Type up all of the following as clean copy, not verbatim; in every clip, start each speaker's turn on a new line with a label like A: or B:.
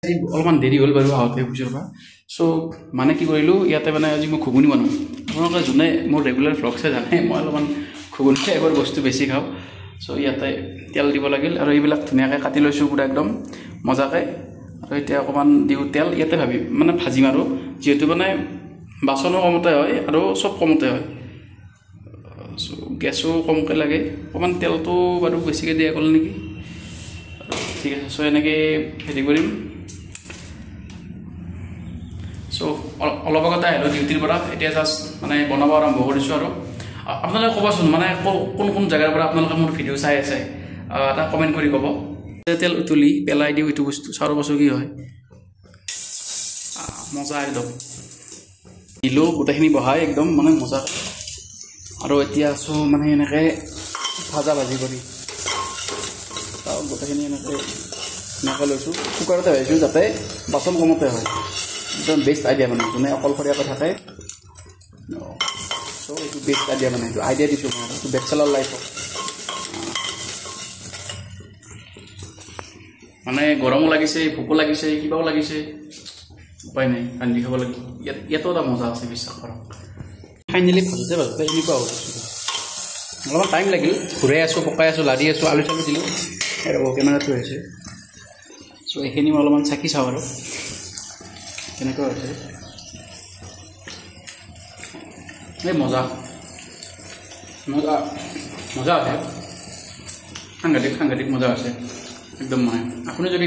A: অলপমান দেৰি হ'ল বাৰু আহোঁতে অফিচৰ পৰা চ' মানে কি কৰিলোঁ ইয়াতে মানে আজি মই ঘুগুনি বনাওঁ আপোনালোকে যোনে মোৰ ৰেগুলাৰ ভ্লগ চাই জানে মই অলপমান ঘুগুনি এবাৰ বস্তু বেছি খাওঁ চ' ইয়াতে তেল দিব লাগিল আৰু এইবিলাক ধুনীয়াকৈ কাটি লৈছোঁ পুৰা একদম মজাকৈ আৰু এতিয়া অকণমান দিওঁ তেল ইয়াতে মানে ভাজিম আৰু যিহেতু মানে বাচনো কমতে হয় আৰু চব কমতে হয় চ' গেছো কমকৈ লাগে অকণমান তেলটো বাৰু বেছিকৈ দিয়া গ'ল নেকি ঠিক আছে চ' এনেকৈ হেৰি কৰিম চ' অলপ আগতে আহিলোঁ ডিউটিৰ পৰা এতিয়া জাষ্ট মানে বনাব আৰম্ভ কৰিছোঁ আৰু আপোনালোকে ক'বচোন মানে কোন কোন জেগাৰ পৰা আপোনালোকে মোৰ ভিডিঅ' চাই আছে এটা কমেণ্ট কৰি ক'ব তেল উতলি পেলাই দিওঁ এইটো বস্তু চাৰ বছৰ কি হয় মজা একদম দিলোঁ গোটেইখিনি বহাই একদম মানে মজা আৰু এতিয়া আছোঁ মানে এনেকৈ ভাজি কৰি গোটেইখিনি এনেকৈ লৈছোঁ কুকাৰতে ভাজিছোঁ যাতে বাচন কমতে হয় একদম বেষ্ট আইডিয়া মানে যোনে অকলশৰীয়াকৈ থাকে চ' এইটো বেষ্ট আইডিয়া মানে এইটো আইডিয়া দিছোঁ মই এইটো বেচেলাৰ লাইফত মানে গৰমো লাগিছে ভোকো লাগিছে কিবাও লাগিছে উপায় নাই ৰান্ধি খাব লাগিব ইয়াতো এটা মজা আছে বিশ্বাস কৰক ফাইনেলি ভাজোতে এনেকুৱা হৈ গৈছোঁ অলপমান টাইম লাগিল ঘূৰাই আছোঁ পকাই আছোঁ লাৰি আছোঁ আলু চালু দিলোঁ আৰু কেমেৰাটো হৈছে চ' এইখিনি মই অলপমান চাকি চাওঁ আৰু কেনেকুৱা হৈছে এই মজা মজা মজা আছে সাংঘাতিক মজা আছে একদম মানে আপুনি যদি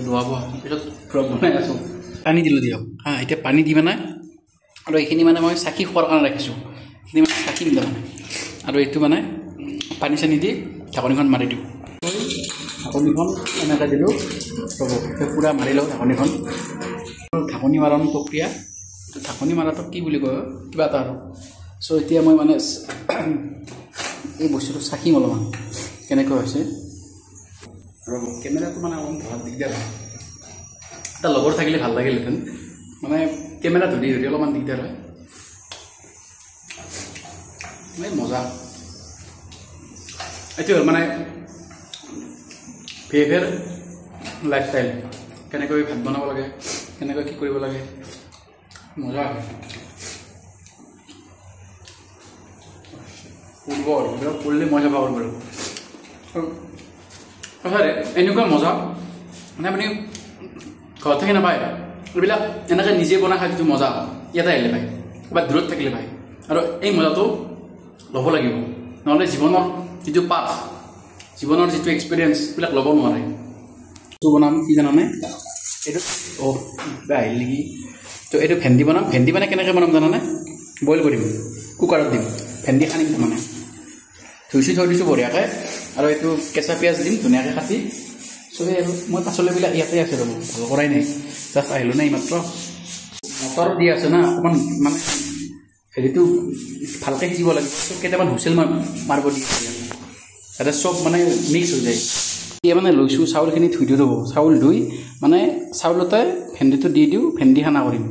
A: ধোৱাব পিছত ফ্ৰক বনাই আছোঁ পানী দিলোঁ দিয়ক এতিয়া পানী দি মানে আৰু এইখিনি মানে মই চাকি খোৱাৰ কাৰণে ৰাখিছোঁ এইখিনি মানে চাকি দিলে মানে আৰু এইটো মানে পানী চানী দি ঢাকনিখন মাৰি দিওঁ ঢাকনিখন এনেকৈ দিলোঁ ৰ'ব পূৰা মাৰি লওঁ ঢাকনিখন ঢাকনি মাৰণ প্ৰক্ৰিয়া ঢাকনি মাৰাটো কি বুলি কয় কিবা এটা আৰু চ' এতিয়া মই মানে এই বস্তুটো চাকিম অলপমান কেনেকুৱা হৈছে ৰ'ব কেমেৰাটো মানে অলপমান ধৰাত দিগদাৰ হয় এটা লগৰ থাকিলে ভাল লাগিলহেঁতেন মানে কেমেৰা ধৰি অলপমান দিগদাৰ হয় এই মজা এইটো হ'ল মানে VF লাইফষ্টাইল কেনেকৈ ভাত বনাব লাগে কেনেকৈ কি কৰিব লাগে মজা কৰিলে মই চাফা কৰিব লাগিব সঁচাৰে এনেকুৱা মজা মানে আপুনি ঘৰত থাকি নাপায় এইবিলাক এনেকৈ নিজে বনাই খাই যিটো মজা ইয়াতে আহিলে পায় ক'ৰবাত দূৰত থাকিলে পায় আৰু এই মজাটো ল'ব লাগিব নহ'লে জীৱনৰ যিটো পাঠ জীৱনৰ যিটো এক্সপিৰিয়েঞ্চ এইবিলাক ল'ব নোৱাৰে এইটো বনাম কি জানানে এইটো আহিল নেকি তো এইটো ভেন্দি বনাম ভেন্দি মানে কেনেকৈ বনাম জানানে বইল কৰিম কুকাৰত দিম ভেন্দি সানিম মানে ধুইছোঁ থৈ দিছোঁ বঢ়িয়াকৈ আৰু এইটো কেঁচা পিঁয়াজ দিম ধুনীয়াকৈ কাটি চবেই আৰু মই পাচলিবিলাক ইয়াতে আছে ৰ'ব ভাল কৰাই নাই জাষ্ট আহিলোঁ নাই মাত্ৰ মটৰ দি আছে না অকণমান মানে হেৰিটো ভালকৈ সিজিব লাগিব চব কেইটামান হুইচেল মাৰিব দি আছে যাতে চব মানে মিক্স হৈ যায় এতিয়া মানে লৈছোঁ চাউলখিনি ধুই দিওঁ ৰ'ব চাউল ধুই মানে চাউলতে ভেন্দিটো দি দিওঁ ভেন্দি খানা কৰিম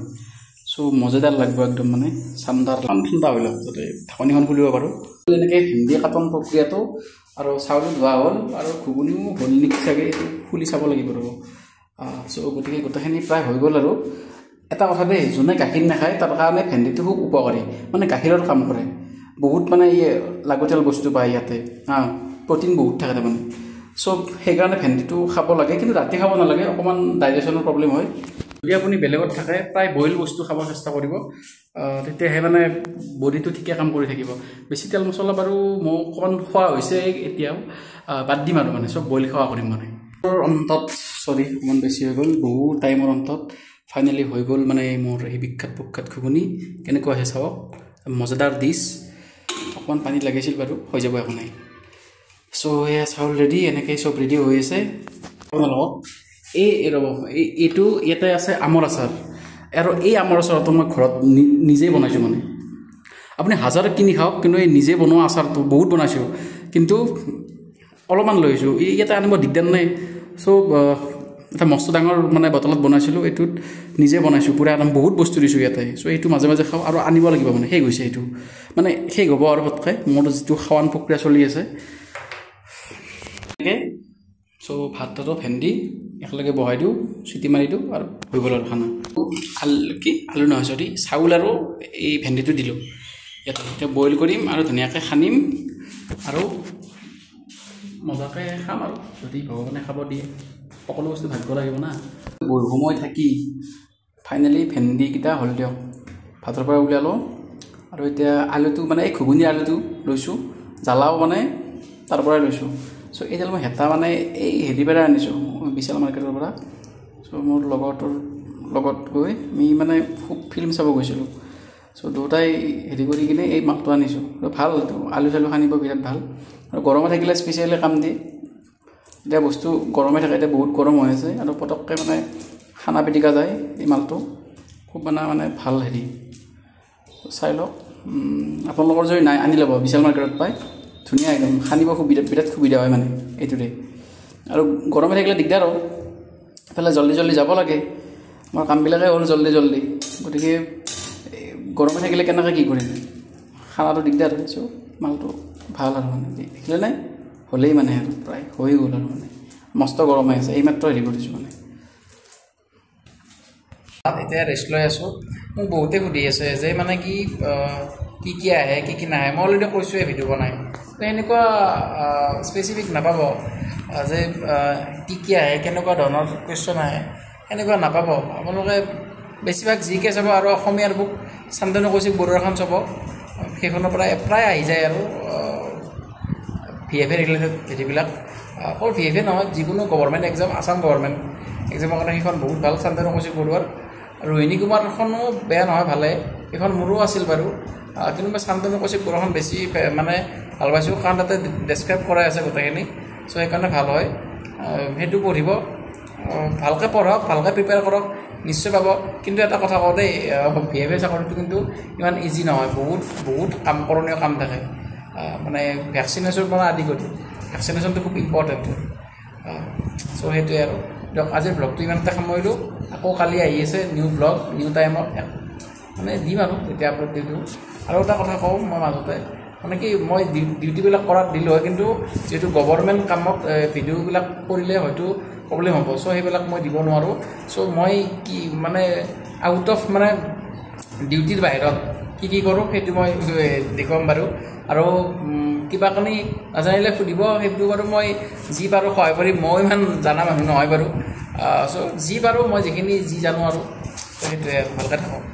A: চ' মজাদাৰ লাগিব একদম মানে ঠাণ্ডা হৈ লওক যাতে ঢাকনিখন খুলিব পাৰোঁ এনেকৈ ভেন্দি কাটন প্ৰক্ৰিয়াটো আৰু চাউলো ধোৱা হ'ল আৰু ঘুগুনিও হ'ল নেকি চাগে এইটো খুলি চাব লাগিব ৰ'ব চ' গতিকে গোটেইখিনি প্ৰায় হৈ গ'ল আৰু এটা কথা দেই যোনে গাখীৰ নাখায় তাৰ কাৰণে ভেন্দিটো খুব উপকাৰী মানে গাখীৰৰ কাম কৰে বহুত মানে লাগতিয়াল বস্তু পায় ইয়াতে প্ৰটিন বহুত থাকে তাৰমানে চ' সেইকাৰণে ভেন্দিটো খাব লাগে কিন্তু ৰাতি খাব নালাগে অকণমান ডাইজেশ্যনৰ প্ৰব্লেম হয় যদি আপুনি বেলেগত থাকে প্ৰায় বইল বস্তু খাব চেষ্টা কৰিব তেতিয়াহে মানে বডিটো ঠিকে কাম কৰি থাকিব বেছি তেল মছলা বাৰু মই অকণমান খোৱা হৈছে এতিয়াও বাদ দিম আৰু মানে চব বইল খোৱা কৰিম মানে অন্তত অকণমান বেছি হৈ গ'ল বহু টাইমৰ অন্তত ফাইনেলি হৈ গ'ল মানে মোৰ এই বিখ্যাত ঘুগুনি কেনেকুৱা আছে চাওক মজাদাৰ ডিছ অকণমান পানী লাগিছিল বাৰু হৈ যাব একো নাই চ' এয়া চাউল ৰেডি এনেকৈ চব ৰেডি হৈ আছে আপোনালোকক ৰ'ব এইটো ইয়াতে আছে আমৰ আচাৰ আৰু এই আমৰ আচাৰটো মই ঘৰত নিজেই বনাইছোঁ মানে আপুনি হাজাৰ কিনি খাওক কিন্তু এই নিজে বনোৱা আচাৰটো বহুত বনাইছোঁ কিন্তু অলপমান লৈ আহিছোঁ ইয়াতে আনিব দিগদাৰ নাই চ' এটা মস্ত ডাঙৰ মানে বটলত বনাইছিলোঁ এইটোত নিজে বনাইছোঁ পূৰা একদম বহুত বস্তু দিছোঁ ইয়াতে চ' এইটো মাজে মাজে খাওঁ আৰু আনিব লাগিব মানে শেষ হৈছে এইটো মানে শেষ হ'ব আৰু পটকৈ মোৰ যিটো খাৱান প্ৰক্ৰিয়া চলি আছে চ' ভাতটো ভেন্দি একেলগে বহাই দিওঁ চিটি মাৰি দিওঁ আৰু হৈ গ'ল আৰু খানা আলু নহয় চৰি চাউল আৰু এই ভেন্দিটো দিলোঁ ইয়াত এতিয়া বইল কৰিম আৰু ধুনীয়াকৈ সানিম আৰু মজাকৈ খাম আৰু যদি ভগৱানে খাব দিয়ে সকলো বস্তু ভাবিব লাগিব না বহু সময় থাকি ফাইনেলি ভেন্দিকেইটা হ'ল দিয়ক ভাতৰ পৰা উলিয়ালোঁ আৰু এতিয়া আলুটো মানে এই ঘুগুনিৰ আলুটো লৈছোঁ জ্বালাও মানে তাৰ পৰাই লৈছোঁ চ' এইডাল মই হেতা মানে এই হেৰি পৰা আনিছোঁ বিশাল মাৰ্কেটৰ পৰা চ' মোৰ লগৰটোৰ লগত গৈ আমি মানে খুব ফিল্ম চাব গৈছিলোঁ চ' দুটাই হেৰি কৰি কিনে এই মালটো আনিছোঁ ভাল আলু চালু সানিব বিৰাট ভাল আৰু গৰমে থাকিলে স্পেচিয়েলি কাম দিয়ে এতিয়া বস্তু গৰমে থাকে এতিয়া বহুত গৰম হৈ আছে আৰু পটককৈ মানে খানা পিটিকা যায় এই মালটো খুব মানে ভাল হেৰি চাই লওক আপোনালোকৰ যদি নাই আনি ল'ব বিশাল মাৰ্কেটত পায় ধুনীয়া একদম সানিব খুব বিৰাট সুবিধা হয় মানে এইটোৰে আৰু গৰমে থাকিলে দিগদাৰ হ'ল এফালে জল্দি যাব লাগে আমাৰ কামবিলাকে হ'ল জল্দি গতিকে গৰমে থাকিলে কেনেকৈ কি কৰিম খানাটো দিগদাৰ হয় চ' মালটো ভাল আৰু মানে দেখিলে নাই হ'লেই মানে আৰু প্ৰায় হৈ গ'ল আৰু মানে মস্ত গৰম হৈ আছে এইমাত্ৰ হেৰি কৰিছোঁ মানে এতিয়া ৰেষ্ট লৈ আছোঁ মোক বহুতে সুধি আছে যে মানে কি আহে কি নাহে মই অলৰেডি কৈছোঁৱে ভিডিঅ' বনাই এনেকুৱা স্পেচিফিক নাপাব যে কি আহে কেনেকুৱা ধৰণৰ কুৱেশ্যন আহে এনেকুৱা নাপাব আপোনালোকে বেছিভাগ জিকে চাব আৰু অসমীয়াৰ বুক শান্তনু কৌশিক বৰুৱাখন চাব সেইখনৰ পৰা প্ৰায় আহি যায় আৰু VFA ৰিলেটেড হেৰিবিলাক অকল VFA নহয় যিকোনো গভৰ্ণমেণ্ট এক্সাম আছাম গভৰ্ণমেণ্ট এক্সামৰ কাৰণে সেইখন বহুত ভাল শান্তনু কৌশিক বৰুৱাৰ ৰোহিণী কুমাৰখনো বেয়া নহয় ভালে এইখন মোৰো আছিল বাৰু কিন্তু মই শান্তনু কৌশিক বৰুৱাখন বেছি মানে ভাল পাইছোঁ কাৰণ তাতে ডেছক্ৰাইব কৰাই আছে গোটেইখিনি চ' সেইকাৰণে ভাল হয় সেইটো পঢ়িব ভালকৈ পঢ়ক ভালকৈ প্ৰিপেয়াৰ কৰক নিশ্চয় পাব কিন্তু এটা কথা কওঁ দেই VFA চাকৰিটো কিন্তু ইমান ইজি নহয় বহুত কৰোণীয় কাম থাকে মানে ভেকচিনেশ্যন পৰা আদি কৰি ভেকচিনেশ্যনটো খুব ইম্পৰ্টেণ্ট চ' সেইটোৱে আৰু দিয়ক আজিৰ ব্লগটো ইমানতে সামৰিলোঁ আকৌ কালি আহি আছে নিউ ব্লগ নিউ টাইমত মানে দিম আৰু এতিয়া আপলোড দি দিওঁ আৰু এটা কথা কওঁ মই মাজতে মানে কি মই ডিউটিবিলাক কৰাত দিলোঁ হয় কিন্তু যিহেতু গভৰ্ণমেণ্ট কামত ভিডিঅ'বিলাক কৰিলে হয়তো প্ৰব্লেম হ'ব চ' সেইবিলাক মই দিব নোৱাৰোঁ চ' মই কি মানে আউট অফ মানে ডিউটিৰ বাহিৰত কি কৰোঁ সেইটো মই দেখুৱাম বাৰু আৰু কিবা কানি নাজানিলে সুধিব সেইটো বাৰু মই যি পাৰোঁ সহায় কৰিম মই ইমান জানা মানুহ নহয় বাৰু চ' যি পাৰোঁ মই যিখিনি জানো আৰু সেইটোৱে ভালকৈ থাকোঁ